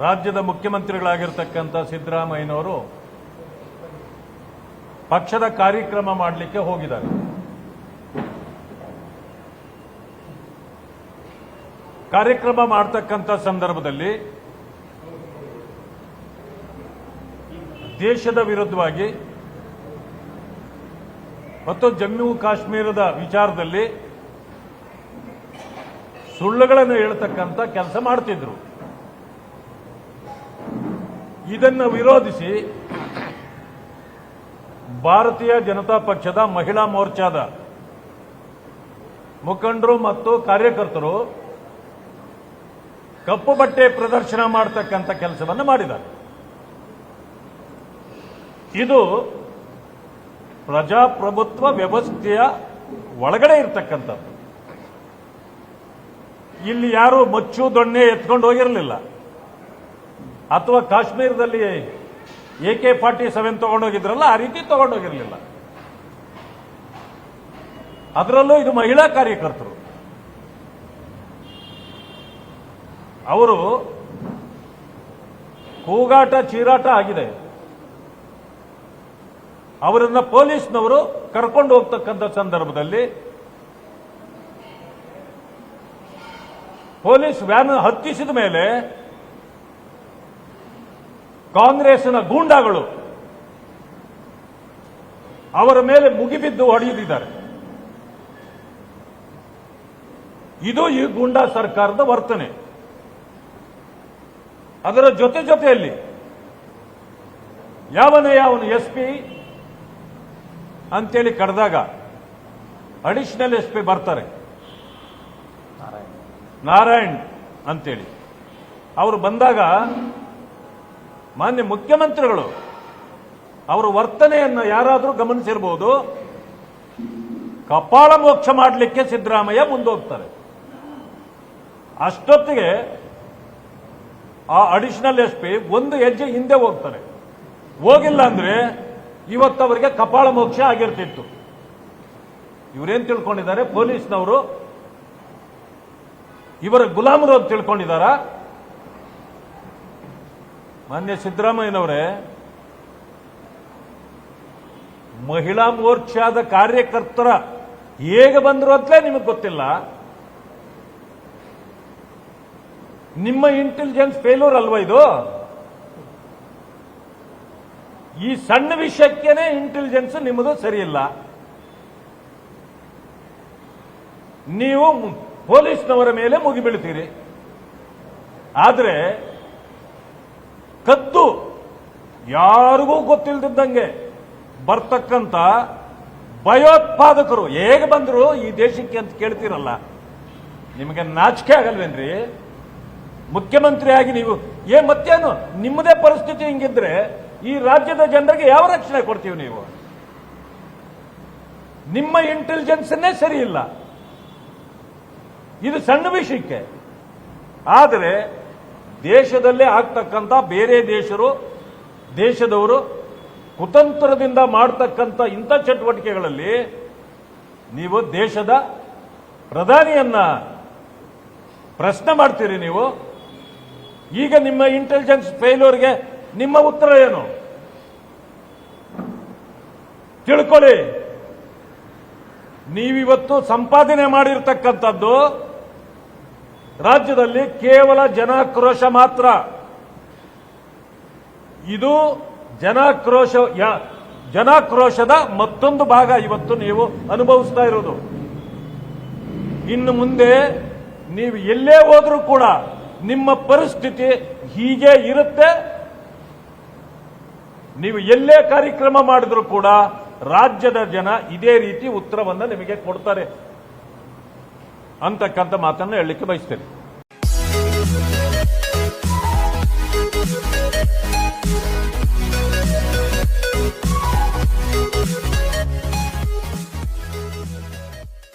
ರಾಜ್ಯದ ಮುಖ್ಯಮಂತ್ರಿಗಳಾಗಿರ್ತಕ್ಕಂಥ ಸಿದ್ದರಾಮಯ್ಯನವರು ಪಕ್ಷದ ಕಾರ್ಯಕ್ರಮ ಮಾಡಲಿಕ್ಕೆ ಹೋಗಿದ್ದಾರೆ. ಕಾರ್ಯಕ್ರಮ ಮಾಡತಕ್ಕಂಥ ಸಂದರ್ಭದಲ್ಲಿ ದೇಶದ ವಿರುದ್ಧವಾಗಿ ಮತ್ತು ಜಮ್ಮು ಕಾಶ್ಮೀರದ ವಿಚಾರದಲ್ಲಿ ಸುಳ್ಳುಗಳನ್ನು ಹೇಳ್ತಕ್ಕಂಥ ಕೆಲಸ ಮಾಡ್ತಿದ್ರು. ಇದನ್ನು ವಿರೋಧಿಸಿ ಭಾರತೀಯ ಜನತಾ ಪಕ್ಷದ ಮಹಿಳಾ ಮೋರ್ಚಾದ ಮುಖಂಡರು ಮತ್ತು ಕಾರ್ಯಕರ್ತರು ಕಪ್ಪು ಬಟ್ಟೆ ಪ್ರದರ್ಶನ ಮಾಡತಕ್ಕಂಥ ಕೆಲಸವನ್ನು ಮಾಡಿದ್ದಾರೆ. ಇದು ಪ್ರಜಾಪ್ರಭುತ್ವ ವ್ಯವಸ್ಥೆಯ ಒಳಗಡೆ ಇರತಕ್ಕಂಥದ್ದು. ಇಲ್ಲಿ ಯಾರು ಮಚ್ಚು ದೊಣ್ಣೆ ಎತ್ಕೊಂಡು ಹೋಗಿರಲಿಲ್ಲ, ಅಥವಾ ಕಾಶ್ಮೀರದಲ್ಲಿ AK-47 ತಗೊಂಡೋಗಿದ್ರಲ್ಲ ಆ ರೀತಿ ತಗೊಂಡೋಗಿರಲಿಲ್ಲ. ಅದರಲ್ಲೂ ಇದು ಮಹಿಳಾ ಕಾರ್ಯಕರ್ತರು. ಅವರು ಕೂಗಾಟ ಚೀರಾಟ ಆಗಿದೆ. ಅವರನ್ನ ಪೊಲೀಸ್ನವರು ಕರ್ಕೊಂಡು ಹೋಗ್ತಕ್ಕಂಥ ಸಂದರ್ಭದಲ್ಲಿ ಪೊಲೀಸ್ ವ್ಯಾನ್ ಹತ್ತಿಸಿದ ಮೇಲೆ ಕಾಂಗ್ರೆಸ್ನ ಗೂಂಡಾಗಳು ಅವರ ಮೇಲೆ ಮುಗಿಬಿದ್ದು ಹೊಡೆದಿದ್ದಾರೆ. ಇದು ಈ ಗೂಂಡಾ ಸರ್ಕಾರದ ವರ್ತನೆ. ಅದರ ಜೊತೆಯಲ್ಲಿ ಯಾವನು SP ಅಂತೇಳಿ ಕರೆದಾಗ ಅಡಿಷನಲ್ SP ಬರ್ತಾರೆ, ನಾರಾಯಣ್ ಅಂತೇಳಿ. ಅವರು ಬಂದಾಗ ಮಾನ್ಯ ಮುಖ್ಯಮಂತ್ರಿಗಳು ಅವರ ವರ್ತನೆಯನ್ನು ಯಾರಾದರೂ ಗಮನಿಸಿರಬಹುದು. ಕಪಾಳ ಮೋಕ್ಷ ಮಾಡಲಿಕ್ಕೆ ಸಿದ್ದರಾಮಯ್ಯ ಮುಂದೋಗ್ತಾರೆ. ಅಷ್ಟೊತ್ತಿಗೆ ಆ ಅಡಿಷನಲ್ SP ಒಂದು ಹೆಜ್ಜೆ ಹಿಂದೆ ಹೋಗ್ತಾರೆ. ಹೋಗಿಲ್ಲ ಅಂದ್ರೆ ಇವತ್ತು ಅವರಿಗೆ ಕಪಾಳ ಮೋಕ್ಷ ಆಗಿರ್ತಿತ್ತು. ಇವರೇನ್ ತಿಳ್ಕೊಂಡಿದ್ದಾರೆ? ಪೊಲೀಸ್ನವರು ಇವರ ಗುಲಾಮರು ಅಂತ ತಿಳ್ಕೊಂಡಿದ್ದಾರ? ಮಾನ್ಯ ಸಿದ್ದರಾಮಯ್ಯನವರೇ, ಮಹಿಳಾ ಮೋರ್ಚಾದ ಕಾರ್ಯಕರ್ತರ ಹೇಗೆ ಬಂದರು ಅಂತಲೇ ನಿಮಗೆ ಗೊತ್ತಿಲ್ಲ. ನಿಮ್ಮ ಇಂಟೆಲಿಜೆನ್ಸ್ ಫೇಲ್ಯೂರ್ ಅಲ್ವಾ ಇದು? ಈ ಸಣ್ಣ ವಿಷಯಕ್ಕೇನೆ ಇಂಟೆಲಿಜೆನ್ಸ್ ನಿಮ್ಮದು ಸರಿಯಿಲ್ಲ. ನೀವು ಪೊಲೀಸ್ನವರ ಮೇಲೆ ಮುಗಿಬೀಳ್ತೀರಿ. ಆದರೆ ಕದ್ದು ಯಾರಿಗೂ ಗೊತ್ತಿಲ್ಲದಿದ್ದಂಗೆ ಬರ್ತಕ್ಕಂಥ ಭಯೋತ್ಪಾದಕರು ಹೇಗೆ ಬಂದರು ಈ ದೇಶಕ್ಕೆ ಅಂತ ಕೇಳ್ತೀರಲ್ಲ, ನಿಮಗೆ ನಾಚಿಕೆ ಆಗಲ್ವೇನ್ರಿ? ಮುಖ್ಯಮಂತ್ರಿಯಾಗಿ ನೀವು ಮತ್ತೇನು ನಿಮ್ಮದೇ ಪರಿಸ್ಥಿತಿ ಹಿಂಗಿದ್ರೆ ಈ ರಾಜ್ಯದ ಜನರಿಗೆ ಯಾವ ರಕ್ಷಣೆ ಕೊಡ್ತೀವಿ? ನೀವು ನಿಮ್ಮ ಇಂಟೆಲಿಜೆನ್ಸ್ನೇ ಸರಿ ಇಲ್ಲ. ಇದು ಸಣ್ಣ ವಿಷಯಕ್ಕೆ. ಆದರೆ ದೇಶದಲ್ಲೇ ಆಗ್ತಕ್ಕಂಥ ಬೇರೆ ದೇಶದವರು ಕುತಂತ್ರದಿಂದ ಮಾಡತಕ್ಕಂಥ ಇಂಥ ಚಟುವಟಿಕೆಗಳಲ್ಲಿ ನೀವು ದೇಶದ ಪ್ರಧಾನಿಯನ್ನ ಪ್ರಶ್ನೆ ಮಾಡ್ತೀರಿ. ನೀವು ಈಗ ನಿಮ್ಮ ಇಂಟೆಲಿಜೆನ್ಸ್ ಫೇಲ್ಯೂರ್ಗೆ ನಿಮ್ಮ ಉತ್ತರ ಏನು? ತಿಳ್ಕೊಳ್ಳಿ. ನೀವಿವತ್ತು ಸಂಪಾದನೆ ಮಾಡಿರ್ತಕ್ಕಂಥದ್ದು ರಾಜ್ಯದಲ್ಲಿ ಕೇವಲ ಜನಾಕ್ರೋಶ ಮಾತ್ರ. ಇದು ಜನಾಕ್ರೋಶದ ಮತ್ತೊಂದು ಭಾಗ ಇವತ್ತು ನೀವು ಅನುಭವಿಸ್ತಾ ಇರೋದು. ಇನ್ನು ಮುಂದೆ ನೀವು ಎಲ್ಲೇ ಹೋದ್ರೂ ಕೂಡ ನಿಮ್ಮ ಪರಿಸ್ಥಿತಿ ಹೀಗೆ ಇರುತ್ತೆ. ನೀವು ಎಲ್ಲೇ ಕಾರ್ಯಕ್ರಮ ಮಾಡಿದ್ರೂ ಕೂಡ ರಾಜ್ಯದ ಜನ ಇದೇ ರೀತಿ ಉತ್ತರವನ್ನು ನಿಮಗೆ ಕೊಡ್ತಾರೆ ಅಂತಕ್ಕಂಥ ಮಾತನ್ನು ಹೇಳಲಿಕ್ಕೆ ಬಯಸ್ತೇನೆ.